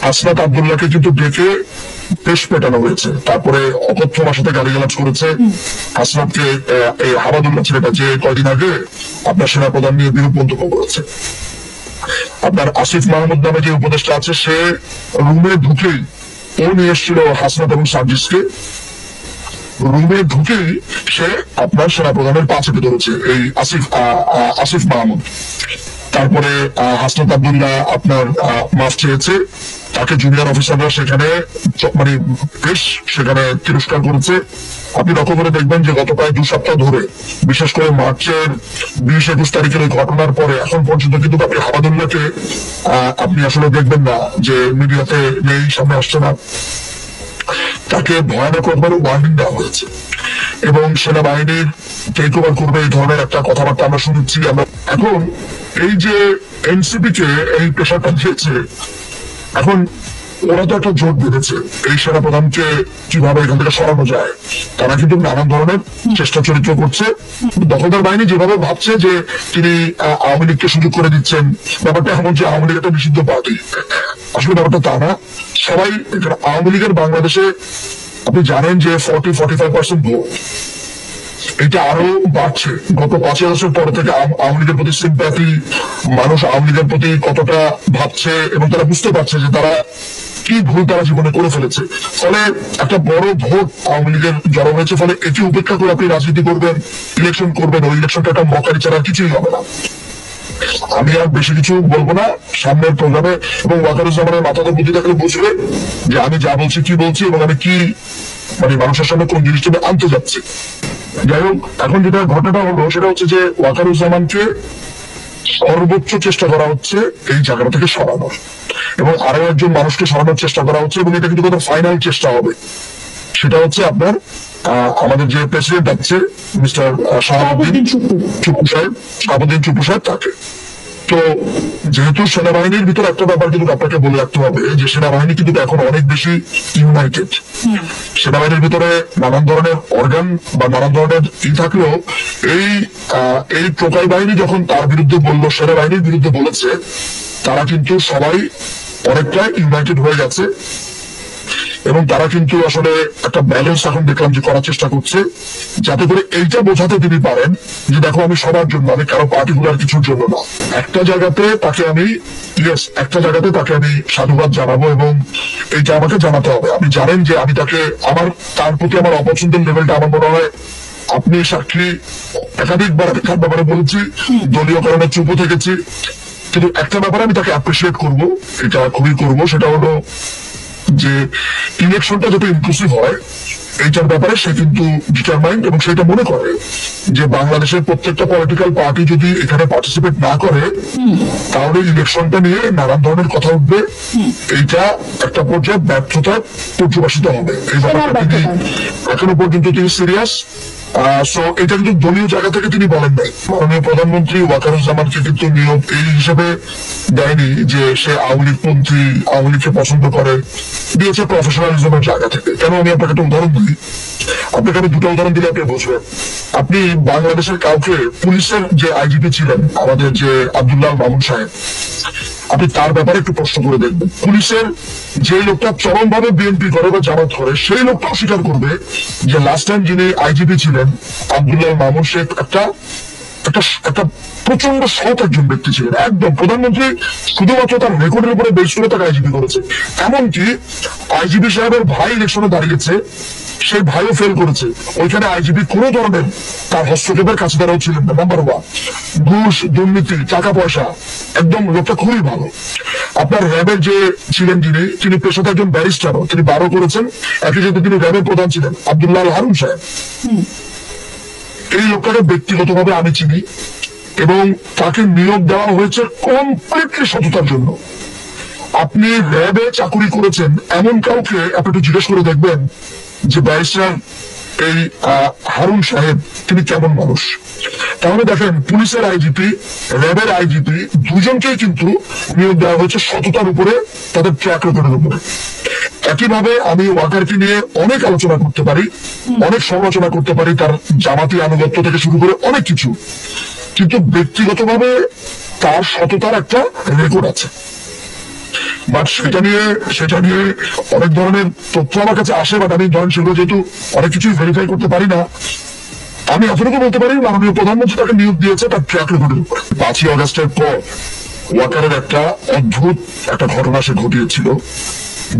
আসনাত আব্দুল্লাহকে কিন্তু ডেকে পেশ পেটানো হয়েছে, তারপরে অকথ্য ভাষাতে গালিগালাজ করেছে। আসনাতকে এই হাবাদুল্লাহ ছেলেটা যে কয়দিন আগে আপনার সেনাপ্রধান নিয়ে বিরূপ মন্তব্য করেছে। আপনার আসিফ মাহমুদ নামে যে উপদেষ্টা আছে, সে রুমে ঢুকেই ও নিয়ে এসেছিল হাসনাত এবং সার্জিসকে, রুমে ঢুকেই সে আপনার সেনাপ্রধানের পা চেপে ধরেছে এই আসিফ মাহমুদ। তারপরে হাসনাত আব্দুল্লাহ আপনার মাফ চেয়েছে, তাকে জুনিয়র অফিসাররা সেখানে মানে বেশ সেখানে তিরস্কার করেছে। আপনি লক্ষ্য করে দেখবেন যে গত প্রায় 2 সপ্তাহ ধরে, বিশেষ করে মার্চের 20-21 তারিখের এই ঘটনার পরে এখন পর্যন্ত কিন্তু আপনি হাবাদুল্লাহকে আপনি আসলে দেখবেন না যে মিডিয়াতে নেই, সামনে আসছে না। তাকে ভয়ানক রকমের ওয়ার্নিং দেওয়া হয়েছে এবং সেনাবাহিনীর টেক ওভার করবে এই ধরনের একটা কথাবার্তা আমরা শুনছি। আমরা এখন এই যে এনসিপি কে এই প্রেশারটা দিয়েছে, এখন ওরা তো একটা জোট বেঁধেছে এই সেনাপ্রধানকে কিভাবে এখান থেকে সরানো যায়। তারা কিন্তু নানান ধরনের চেষ্টা চরিত্র করছে। দখলদার বাহিনী যেভাবে ভাবছে যে তিনি আওয়ামী লীগকে সুযোগ করে দিচ্ছেন, ব্যাপারটা এমন যে আওয়ামী লীগ একটা নিষিদ্ধ পার্টি, আসলে ব্যাপারটা তা না। সবাই আওয়ামী লীগের বাংলাদেশে আপনি জানেন যে 40-45% ভোট, এটা আরো বাড়ছে। গত 5 বছর পর থেকে আওয়ামী লীগের প্রতি সিম্প্যাথি, মানুষ আওয়ামী লীগের প্রতি কতটা ভাবছে এবং তারা বুঝতে পারছে যে তারা কি ভুল তারা জীবনে করে ফেলেছে। ফলে একটা বড় ভোট আওয়ামী লীগের জড়ো হয়েছে। ফলে এটি উপেক্ষা করে আপনি রাজনীতি করবেন, ইলেকশন করবেন, ওই ইলেকশনটা একটা মকারি ছাড়া কিছুই হবে না। আমি আর বেশি কিছু বলবো না সামনের প্রোগ্রামে, এবং ওয়াকারুজ্জামানের মাথাতে বুদ্ধি থাকলে বুঝবে যে আমি যা বলছি কি বলছি এবং আমি কি মানে মানুষের সামনে কোন জিনিসটা আনতে যাচ্ছি। যাই হোক, এখন যেটা ঘটনাটা হলো সেটা হচ্ছে যে ওয়াকারুজ্জামানকে সর্বোচ্চ চেষ্টা করা হচ্ছে এই জায়গাটা থেকে সরানোর, এবং আরো একজন মানুষকে সরানোর চেষ্টা করা হচ্ছে, এবং এটা কিন্তু কোনো ফাইনাল চেষ্টা হবে। সেটা হচ্ছে আপনার আমাদের যে প্রেসিডেন্ট আছে মিস্টার শাহাবুদ্দিন চুপ্পু সাহেব, তাকে। তো যেহেতু সেনাবাহিনীর ভিতর একটা ব্যাপার কিন্তু আপনাকে বলে রাখতে হবে যে সেনাবাহিনী কিন্তু এখন অনেক বেশি ইউনাইটেড। সেনাবাহিনীর ভিতরে নানান ধরনের অর্গান বা নানান ধরনের থাকলেও এই টোকাই বাহিনী যখন তার বিরুদ্ধে বললো, সেনাবাহিনীর বিরুদ্ধে বলেছে, তারা কিন্তু সবাই অনেকটা ইউনাইটেড হয়ে গেছে এবং তারা কিন্তু আসলে একটা ব্যালেন্স এখন দেখলাম যে করার চেষ্টা করছে, যাতে করে এইটা বোঝাতে তিনি পারেন যে দেখো আমি সবার জন্য, আমি কারো পার্টিকুলার কিছুর জন্য না। একটা জায়গাতে তাকে আমি সাধুবাদ জানাবো এবং এইটা আমাকে জানাতে হবে। আপনি জানেন যে আমি তার প্রতি আমার অপছন্দের লেভেলটা আমার মনে হয় আপনি সাক্ষী, একাধিকবার আমি তার ব্যাপারে বলেছি, দলীয় কারণে চুপও থেকেছি, কিন্তু একটা ব্যাপারে আমি তাকে অ্যাপ্রিসিয়েট করবো, এটা খুবই করবো, সেটা হলো যে ইলেকশনটা যত ইনক্লুসিভ হয় এইটার ব্যাপারে সে কিন্তু ডিটারমাইন্ড, এবং সেটা মনে করে যে বাংলাদেশের প্রত্যেকটা পলিটিক্যাল পার্টি যদি এখানে পার্টিসিপেট না করে তাহলে ইলেকশনটা নিয়ে নানান ধরনের কথা উঠবে, এইটা একটা পর্যায়ে ব্যর্থতার পর্যবেসিত হবে। এই ব্যাপারটা তিনি এখনো পর্যন্ত তিনি সিরিয়াস। এটা কিন্তু দলীয় জায়গা থেকে তিনি বলেন নাই। মাননীয় প্রধানমন্ত্রী ওয়াকারুজ্জামানকে কিন্তু নিয়োগ এই হিসেবে দেয়নি যে সে আওয়ামী লীগপন্থী, আওয়ামী লীগকে পছন্দ করে, দিয়েছে প্রফেশনালিজমের জায়গা থেকে। কেন আমি আপনাকে একটা উদাহরণ দিই, আপনাকে আমি 2টা উদাহরণ দিলে আপনি বুঝবেন। আপনি বাংলাদেশের কাউকে, পুলিশের যে আইজিপি ছিলেন আমাদের যে আব্দুল্লাহ মামুন সাহেব, আপনি তার ব্যাপারে একটু প্রশ্ন করে দেখবেন। পুলিশের যে লোকটা চরমভাবে বিএনপি করে বা জামাত করে, সেই লোকটা অস্বীকার করবে যে লাস্ট টাইম যিনি আইজিপি ছিলেন আব্দুল্লাহ মামুন শেখ একটা প্রচন্ড সৎ একজন ব্যক্তি ছিলেন। একদম প্রধানমন্ত্রী শুধুমাত্র তার রেকর্ডের উপরে বেশ করে তাকে আইজিপি করেছে। এমনকি আইজিপি সাহেবের ভাই ইলেকশনে দাঁড়িয়েছে, সেই ভাইও ফেল করেছে, ওইখানে আইজিপি কোনো ধরনের তার হস্তক্ষেপের কাছে তারাও ছিলেন না। নাম্বার 1, ঘুষ, দুর্নীতি, টাকা পয়সা, একদম লোকটা খুবই ভালো। আপনার র্যাবের যে ছিলেন তিনি পেশাতে একজন ব্যারিস্টারও, তিনি 12 করেছেন, একই সাথে তিনি র্যাবের প্রধান ছিলেন আব্দুল্লাহ হারুন সাহেব। এই লোকটাকে ব্যক্তিগতভাবে আমি চিনি এবং তাকে নিয়োগ দেওয়া হয়েছে কমপ্লিটলি সততার জন্য। আপনি র্যাবে চাকুরি করেছেন এমন কাউকে আপনি একটু জিজ্ঞেস করে দেখবেন যে ব্যারিস্টার এই হারুন সাহেব তিনি কেমন মানুষ। তাহলে দেখেন, পুলিশের আইজিপি, র্যাবের আইজিপি, দুজনকেই কিন্তু নিয়োগ দেওয়া হয়েছে সততার উপরে, তাদের ট্র্যাক রেকর্ডের উপরে। একইভাবে আমি ওয়াকারকে নিয়ে অনেক আলোচনা করতে পারি, অনেক সমালোচনা করতে পারি, তার জামাতি আনুগত্য থেকে শুরু করে অনেক কিছু, কিন্তু ব্যক্তিগতভাবে তার সততার একটা রেকর্ড আছে। বাট সেটা নিয়ে অনেক ধরনের তথ্য আমার কাছে আসে, বাট আমি ধরেন সেগুলো যেহেতু অনেক কিছুই ভেরিফাই করতে পারি না, আমি এতটুকু বলতে পারি মাননীয় প্রধানমন্ত্রী তাকে নিয়োগ দিয়েছে তার ট্র্যাক রেকর্ডের উপরে। 5ই আগস্টের পর ওয়াকারের একটা অদ্ভুত একটা ঘটনা সে ঘটিয়েছিল,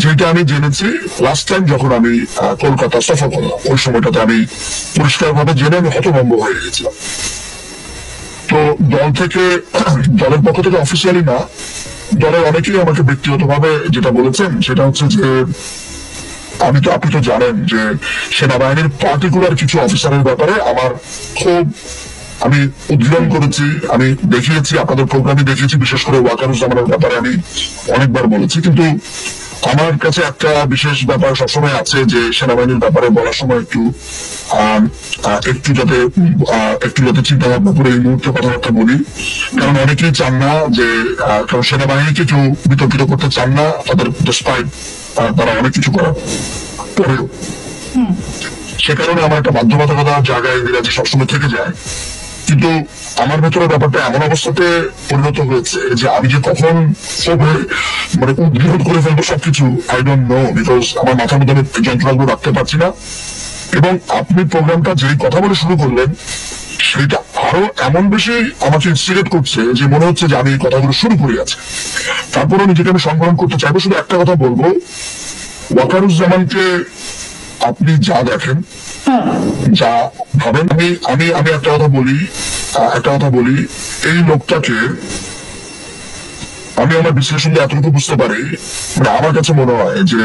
যেটা আমি জেনেছি লাস্ট টাইম যখন আমি কলকাতা সফর করলাম। ওই সময়টাতে আমি পরিষ্কারভাবে জেনে আমি হতভম্ব হয়ে গেছিলাম। তো দলের পক্ষ থেকে অফিসিয়ালি না, দলের অনেকেই আমাকে ব্যক্তিগতভাবে যেটা বলেছেন সেটা হচ্ছে যে আপনি তো জানেন যে সেনাবাহিনীর পার্টিকুলার কিছু অফিসারের ব্যাপারে আমার খুব আমি উদ্ঘাটন করেছি, আমি দেখিয়েছি, আপনাদের প্রোগ্রামে দেখিয়েছি, বিশেষ করে ওয়াকারুজ্জামানের ব্যাপারে আমি অনেকবার বলেছি। কিন্তু আমার কাছে একটা বিশেষ ব্যাপার সবসময় আছে যে সেনাবাহিনীর ব্যাপারে বলার সময় একটু যাতে চিন্তা ভাবনা করে এই মুহূর্তে কথাবার্তা বলি, কারণ অনেকেই চান না যে কারণ সেনাবাহিনীকে কেউ বিতর্কিত করতে চান না, তাদের ডিসপাইট তারা অনেক কিছু করার পরেও। সে কারণে আমার একটা বাধ্যবাধকতার জায়গায় ইংরেজি সবসময় থেকে যায়। কিন্তু আমার ভেতরে ব্যাপারটা এমন অবস্থাতে পরিণত হয়েছে যে আমি যে কখন মানে উদ্ঘাটন করে ফেলবো সবকিছু আই ডোন্ট নো, বিকজ আমার মাথার মধ্যে আমি যন্ত্রণাগুলো রাখতে পারছি না। এবং আপনি প্রোগ্রামটা যেই কথা বলে শুরু করলেন সেটা আরো এমন বেশি আমাকে ইনস্টিগেট করছে যে মনে হচ্ছে যে আমি এই কথাগুলো শুরু করে আছি। তারপরও নিজেকে আমি সংবরণ করতে চাইবো, শুধু একটা কথা বলবো, ওয়াকারুজ্জামানকে আপনি যা দেখেন যা ভাবেন, আমি একটা কথা বলি এই লোকটাকে আমি আমার বিশ্লেষণ দিয়ে এতটুকু বুঝতে পারি, মানে আমার কাছে মনে হয় যে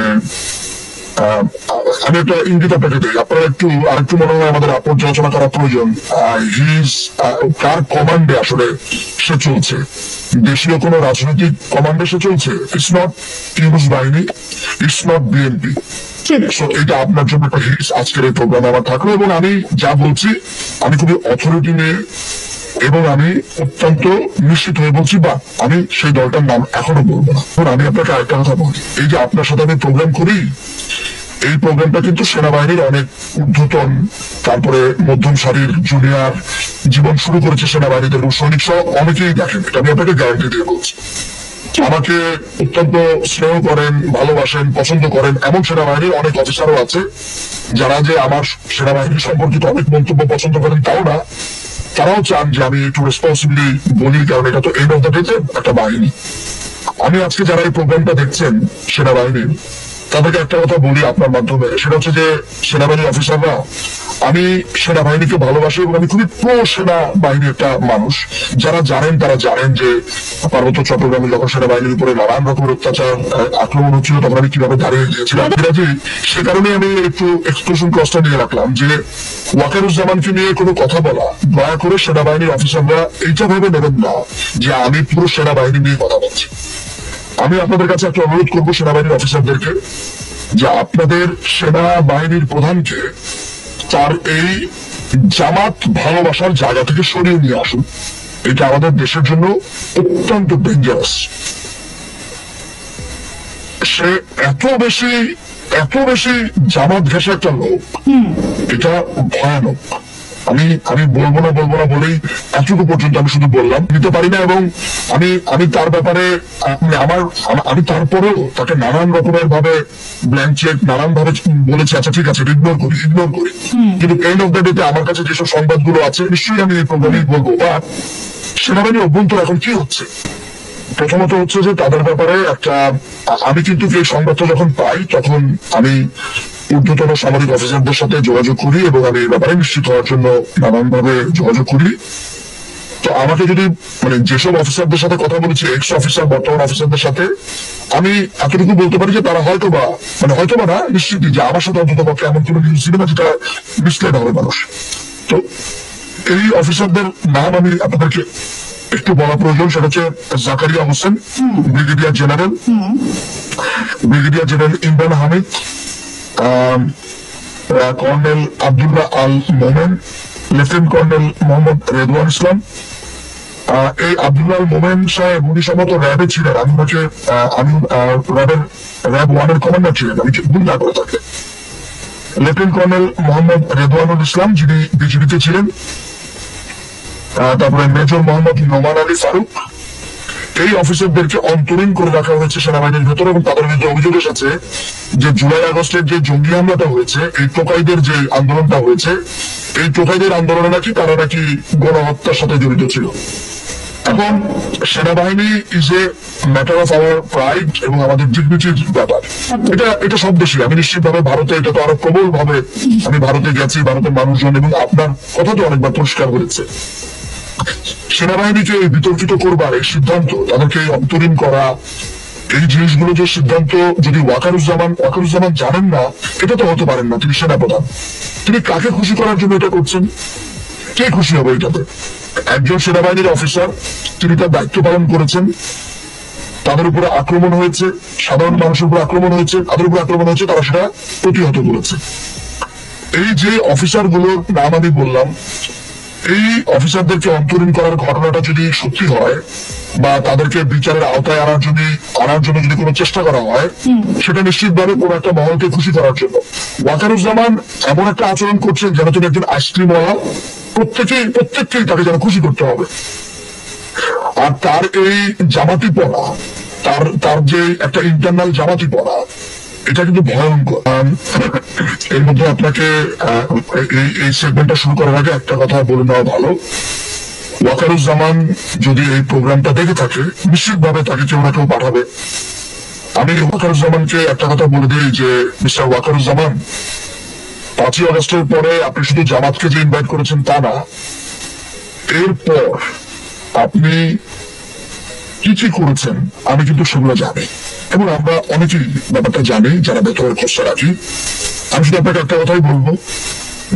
আমি একটা ইঙ্গিত আপনাকে দিই, আপনারা আরেকটু মনে হয় আমাদের পর্যালোচনা করা প্রয়োজন। কার কমান্ডে আসলে সে চলছে, দেশীয় কোন রাজনৈতিক কমান্ডে সে চলছে। ইটস নট টিউনিস বাহিনী, ইটস নট বিএনপি। এটা আপনার জন্য একটা হিটস আজকের এই প্রোগ্রামে আমার থাকলো, এবং আমি যা বলছি আমি খুবই অথরিটি নিয়ে এবং আমি অত্যন্ত নিশ্চিত হয়ে বলছি, বা আমি সেই দলটার নাম এখনো বলবো না। আমি আপনাকে আরেকটা কথা বলি, এই যে আপনার সাথে আমি প্রোগ্রাম করি, এই প্রোগ্রামটা কিন্তু সেনাবাহিনীর অনেক ঊর্ধ্বতন, তারপরে মধ্যম সারির জুনিয়র জীবন শুরু করেছে সেনাবাহিনীতে এবং সৈনিক সহ অনেকেই দেখেন, এটা আমি আপনাকে গ্যারান্টি দিয়ে বলছি। আমাকে অত্যন্ত স্নেহ করেন, ভালোবাসেন, পছন্দ করেন এমন সেনাবাহিনীর অনেক অফিসারও আছে যারা যে আমার সেনাবাহিনী সম্পর্কিত অনেক মন্তব্য পছন্দ করেন তাও না, তারাও চান যে আমি একটু রেসপন্সিবিলি বলি, কারণ এটা তো এন্ড অফ দ্য ডে একটা বাহিনী। আমি আজকে যারা এই প্রোগ্রামটা দেখছেন সেনাবাহিনীর, তাদেরকে একটা কথা বলি আপনার মাধ্যমে, সেটা হচ্ছে যে সেনাবাহিনীর অফিসাররা, আমি সেনাবাহিনীকে ভালোবাসি এবং আমি খুবই প্রো সেনাবাহিনীর একটা মানুষ। যারা জানেন তারা জানেন যে পার্বত্য চট্টগ্রামে যখন সেনাবাহিনীর উপরে নানান রকমের অত্যাচার আক্রমণ হচ্ছিল তখন আমি কিভাবে দাঁড়িয়ে গিয়েছিলাম। সে কারণে আমি একটু এক্সক্লুশন ক্লজটা নিয়ে রাখলাম যে ওয়াকারুজ্জামানকে নিয়ে কোনো কথা বলা, দয়া করে সেনাবাহিনীর অফিসাররা এইটা ভেবে নেবেন না যে আমি পুরো সেনাবাহিনী নিয়ে কথা বলছি। আমি আপনাদের কাছে একটা অনুরোধ করবো সেনাবাহিনীর অফিসারদেরকে যে আপনাদের সেনাবাহিনীর প্রধানকে তার এই জামাত ভালোবাসার জায়গা থেকে সরিয়ে নিয়ে আসুন। এটা আমাদের দেশের জন্য অত্যন্ত ডেঞ্জারাস। সে এত বেশি জামাত ঘেঁষে একটা লোক, এটা ভয়ানক। আমি বলবো না বলেই এতটুকু পর্যন্ত আমি শুধু বললাম, নিতে পারি না। এবং আমি তার ব্যাপারে আমি তারপরেও তাকে নানান রকমের ভাবে ব্ল্যাঙ্ক চেক নানান ভাবে বলেছি, আচ্ছা ঠিক আছে ইগনোর করি, কিন্তু এন্ড অফ দ্য ডে আমার কাছে যেসব সংবাদগুলো আছে নিশ্চয়ই আমি এই প্রোগ্রামে বলবো। বা সেনাবাহিনীর অভ্যন্তর এখন কি হচ্ছে, প্রথমত হচ্ছে যে তাদের ব্যাপারে একটা, আমি কিন্তু এই সংবাদটা যখন পাই তখন আমি ঊর্ধ্বতন সামরিক অফিসারদের সাথে যোগাযোগ করি এবং আমি এই ব্যাপারে নিশ্চিত হওয়ার জন্য নানানভাবে যোগাযোগ করি। তো আমাকে যদি মানে যেসব অফিসারদের সাথে কথা বলেছি, এক্স অফিসার বর্তমান অফিসারদের সাথে, আমি এতটুকু বলতে পারি যে তারা হয়তোবা না নিশ্চিতই যে আমার সাথে অন্তত পক্ষে এমন কোনো নিউজ ছিল না যেটা মিসলেড হবে মানুষ। তো এই অফিসারদের নাম আমি আপনাদেরকে একটু বলা প্রয়োজন, সেটা হচ্ছে Zakaria Hossain, brigadier general Imran Hamid, colonel Abdullah Al Momen, lieutenant colonel Mohammad Redwan Islam. এই আব্দুল্লাহ আল মোমেন সাহেব উনি সম্ভবত র্যাবে ছিলেন, আমি র্যাব 1 এর কমান্ডার ছিলেন, আমি ভুল না করে থাকি। লেফটেন্যান্ট কর্নেল মোহাম্মদ রেদওয়ানুল ইসলাম যিনি বিজিবিতে ছিলেন, তারপরে মেজর মোহাম্মদ নোমান আলী ফারুক, এই অফিসারদেরকে অন্তরীণ করে রাখা হয়েছে সেনাবাহিনীর ভেতরে, এবং তাদের বিরুদ্ধে অভিযোগ এসেছে যে জুলাই আগস্টের যে জঙ্গি হামলাটা হয়েছে, এই টোকাইদের যে আন্দোলনটা হয়েছে, এই টোকাইদের আন্দোলনে নাকি তারা নাকি গণহত্যার সাথে জড়িত ছিল। এখন সেনাবাহিনী is a matter of our pride এবং আমাদের ডিগনিটির ব্যাপার। এটা সব দেশে, আমি নিশ্চিতভাবে ভারতে এটা তো আরো প্রবল ভাবে, আমি ভারতে গেছি, ভারতের মানুষজন এবং আপনার কথা তো অনেকবার পরিষ্কার হয়েছে, সেনাবাহিনীকে বিতর্কিত করবার এই সিদ্ধান্ত, তাদেরকে অন্তরীণ করা, এই জিনিসগুলো যে সিদ্ধান্ত, যদি ওয়াকারুজ্জামান জানেন না, এটা তো হতে পারেন না, তিনি সেনাপ্রধান, তিনি কাকে খুশি করার জন্য এটা করছেন? কে খুশি হবে এটাতে? একজন সেনাবাহিনীর অফিসার, তিনি তার দায়িত্ব পালন করেছেন, তাদের উপরে আক্রমণ হয়েছে, সাধারণ মানুষের উপর আক্রমণ হয়েছে, তাদের উপর আক্রমণ হয়েছে, তারা সেটা প্রতিহত করেছে। এই যে অফিসার গুলোর নাম আমি বললাম, এই অফিসারদেরকে অন্তরীণ করার ঘটনাটা যদি সত্যি হয় বা তাদেরকে বিচারের আওতায় আনার জন্য যদি কোনো চেষ্টা করা হয়, সেটা নিশ্চিতভাবে কোনো একটা মহলকে খুশি করার জন্য। ওয়াকারুজ্জামান এমন একটা আচরণ করছেন যেন তিনি একজন আইসক্রিমওয়ালা, প্রত্যেককেই তাকে যেন খুশি করতে হবে। আর তার এই জামাতিপনা, তার যে একটা ইন্টারনাল জামাতিপনা, এটা কিন্তু ভয়ঙ্কর। এর মধ্যে আপনাকে এই সেগমেন্টটা শুরু করার আগে একটা কথা বলে নেওয়া ভালো, ওয়াকারুজ্জামান যদি এই প্রোগ্রামটা দেখে থাকে, নিশ্চিতভাবে তাকে কেউ না কেউ পাঠাবে। আমি ওয়াকারুজ্জামানকে একটা কথা বলে দিই যে মিস্টার ওয়াকারুজ্জামান, 5ই আগস্টের পরে আপনি শুধু জামাতকে যে ইনভাইট করেছেন তা না, এরপর আপনি কি কি করেছেন আমি কিন্তু সেগুলো জানি, এবং আমরা অনেকেই ব্যাপারটা জানি যারা ভেতরের খোঁজটা রাখি। আমি শুধু আপনাকে একটা কথাই বলবো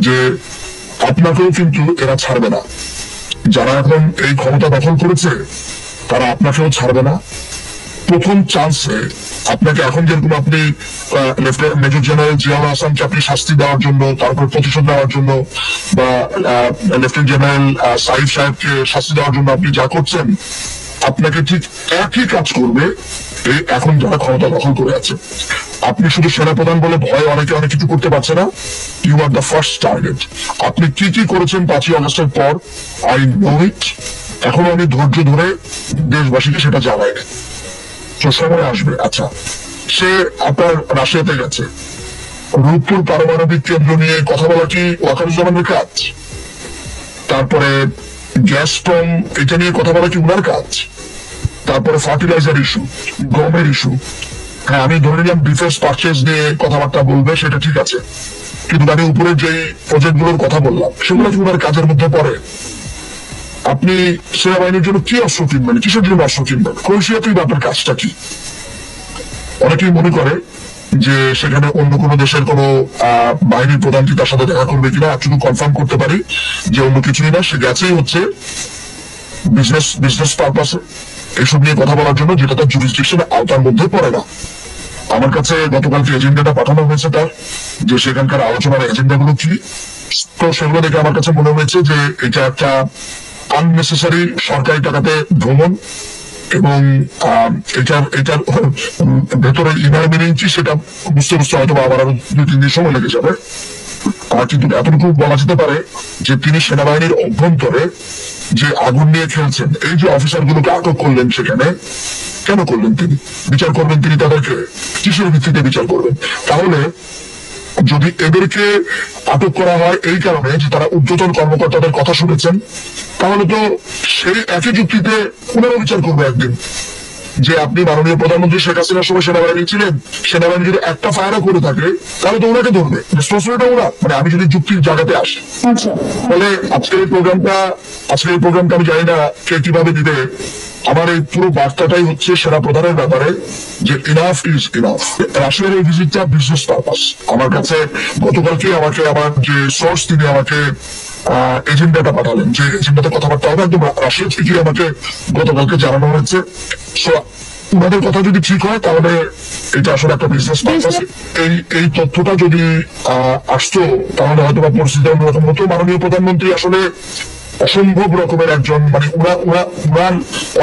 যে আপনাকেও কিন্তু এরা ছাড়বে না, যারা এখন এই ক্ষমতা দখল করেছে তারা আপনাকেও ছাড়বে না। প্রথম চান্সে আপনাকে, এখন যেরকম আপনি মেজর জেনারেল জিয়াউল হাসানকে আপনি শাস্তি দেওয়ার জন্য, তারপর প্রতিশোধ নেওয়ার জন্য, বা লেফটেন্যান্ট জেনারেল সাইফ সাহেবকে শাস্তি দেওয়ার জন্য আপনি যা করছেন, আপনাকে ঠিক একই কাজ করবে এই এখন যারা ক্ষমতা দখল করে আছে। আপনি শুধু সেনাপ্রধান বলে ভয় অনেকে অনেক কিছু করতে পারছে না, you are the first target. আপনি কি কি করেছেন 5ই আগস্টের পর, আই নো ইট। এখন আমি ধৈর্য ধরে দেশবাসীকে সেটা জানাই, তো সময় আসবে। আচ্ছা, সে আপনার রাশিয়াতে গেছে, রূপপুর পারমাণবিক কেন্দ্র নিয়ে কথা বলা কি ওয়াকারুজ্জামানের কাজ? তারপরে গ্যাসপ্রম, এটা নিয়ে কথা বলা কি উনার কাজ? তারপরে ফার্টিলাইজার ইস্যু, গমের ইস্যু, হ্যাঁ আমি ধরে নিলাম ডিফেন্স পারচেজ নিয়ে কথাবার্তা বলবে, সেটা ঠিক আছে, কিন্তু আমি উপরে যে প্রজেক্ট গুলোর কথা বললাম সেগুলো কি উনার কাজের মধ্যে পড়ে? আপনি সেনাবাহিনীর জন্য কি অস্ত্র কিনবেন, কিসের জন্য অস্ত্র কিনবেন, ক্রোয়েশিয়াতেই বা আপনার কাজটা কি? অনেকেই মনে করে যে সেখানে অন্য কোনো দেশের কোনো বাহিনীর প্রধান কি তার সাথে দেখা করবে কিনা, শুধু কনফার্ম করতে পারি যে অন্য কিছুই না, সে গেছেই হচ্ছে বিজনেস পারপাসে, এসব নিয়ে কথা বলার জন্য, যেটা তার জুরিসডিকশনের আওতার মধ্যে পড়ে না। আমার কাছে গতকালকে এজেন্ডাটা পাঠানো হয়েছে তার, যে সেখানকার আলোচনার এজেন্ডাগুলো কি, তো সেগুলো দেখে আমার কাছে মনে হয়েছে যে এটা একটা আননেসেসারি সরকারি টাকাতে ভ্রমণ, এবং এটার ভেতরে ইনার মিনিং কি সেটা বুঝতে হয়তো আবার আরো 2-3 দিন সময় লেগে যাবে। কিন্তু এতটুকু বলা যেতে পারে যে তিনি সেনাবাহিনীর অভ্যন্তরে যে আগুন নিয়ে খেলছেন, এই যে অফিসার গুলোকে আটক করলেন, সেখানে কেন করলেন তিনি? বিচার করবেন তিনি তাদেরকে, কিসের ভিত্তিতে বিচার করবেন? তাহলে যদি এদেরকে আটক করা হয় এই কারণে যে তারা ঊর্ধ্বতন কর্মকর্তাদের কথা শুনেছেন, তাহলে তো সেই একই যুক্তিতে পুনর্বিচার করবে একদিন, যে আপনি মাননীয় প্রধানমন্ত্রী শেখ হাসিনার সময় সেনাবাহিনী ছিলেন, সেনাবাহিনী যদি একটা ফায়ারও করে থাকে তাহলে তো ওনাকে ধরবে, রেসপন্সিবিলিটি ওরা। মানে আমি যদি যুক্তির জায়গাতে আসি, ফলে আজকের এই প্রোগ্রামটা আমি জানি না কে কিভাবে দিবে। আমার এই পুরো বার্তাটাই হচ্ছে সেনা প্রধানের ব্যাপারে, যে ইনাফ ইজ ইনাফ। রাশিয়ার এই ভিজিটটা বিজনেস পারপাস। আমার কাছে গতকালকে আমাকে আমার যে সোর্স, তিনি আমাকে এজেন্ডাটা পাঠালেন, যে এজেন্ডাতে কথাবার্তা হবে, একদম রাশিয়া থেকে আমাকে গতকালকে জানানো হয়েছে। উনাদের কথা যদি ঠিক হয় তাহলে এটা আসলে একটা বিজনেস পারপাস। এই তথ্যটা যদি আসতো তাহলে হয়তো বা পরিস্থিতি অন্যরকম হতো। মাননীয় প্রধানমন্ত্রী আসলে অসম্ভব রকমের একজন, মানে উনার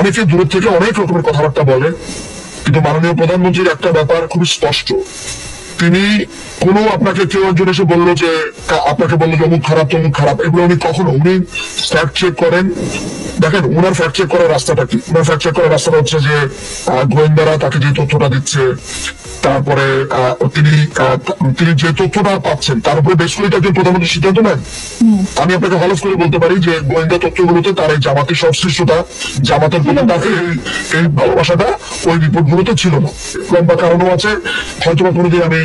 অনেকে দূরের থেকে অনেক রকমের কথাবার্তা বলে, কিন্তু মাননীয় প্রধানমন্ত্রীর একটা ব্যাপার খুবই স্পষ্ট, তিনি কোনো আপনাকে কেউ একজন এসে বললো যে আপনাকে বললো যে অমুক খারাপ তমুক খারাপ, এগুলো উনি কখনো উনি ফ্যাক্ট চেক করেন। দেখেন ওনার ফ্যাক্ট চেক করার রাস্তাটা কি, ওনার ফ্যাক্ট চেক করার রাস্তাটা হচ্ছে যে গোয়েন্দারা তাকে যে তথ্যটা দিচ্ছে, তারপরে তিনি যে তথ্যটা পাচ্ছেন তার উপরে বেশ করে একজন প্রধানমন্ত্রী সিদ্ধান্ত নেন। আমি আপনাকে হলফ করে বলতে পারি যে গোয়েন্দা তথ্যগুলোতে তার এই জামাতের সংশ্লিষ্টতা, জামাতের প্রতি তাকে এই ভালোবাসাটা ওই রিপোর্ট গুলোতে ছিল না। লম্বা কারণও আছে, হয়তো বা কোনোদিন আমি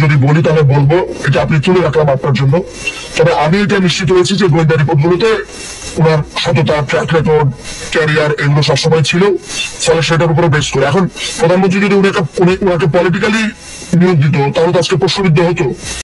যদি বলি তাহলে বলবো, এটা আপনি তুলে রাখলাম আপনার জন্য। তবে আমি এটা নিশ্চিত হয়েছি যে গোয়েন্দা রিপোর্ট গুলোতে ওনার সততা, ট্র্যাক রেকর্ড, ক্যারিয়ার এগুলো সবসময় ছিল। ফলে সেটার উপরে বেশ করে এখন প্রধানমন্ত্রী যদি ওনাকে পলিটিক্যালি নিয়োগ দিত তাহলে তো আজকে প্রশ্নবিদ্ধ হতো।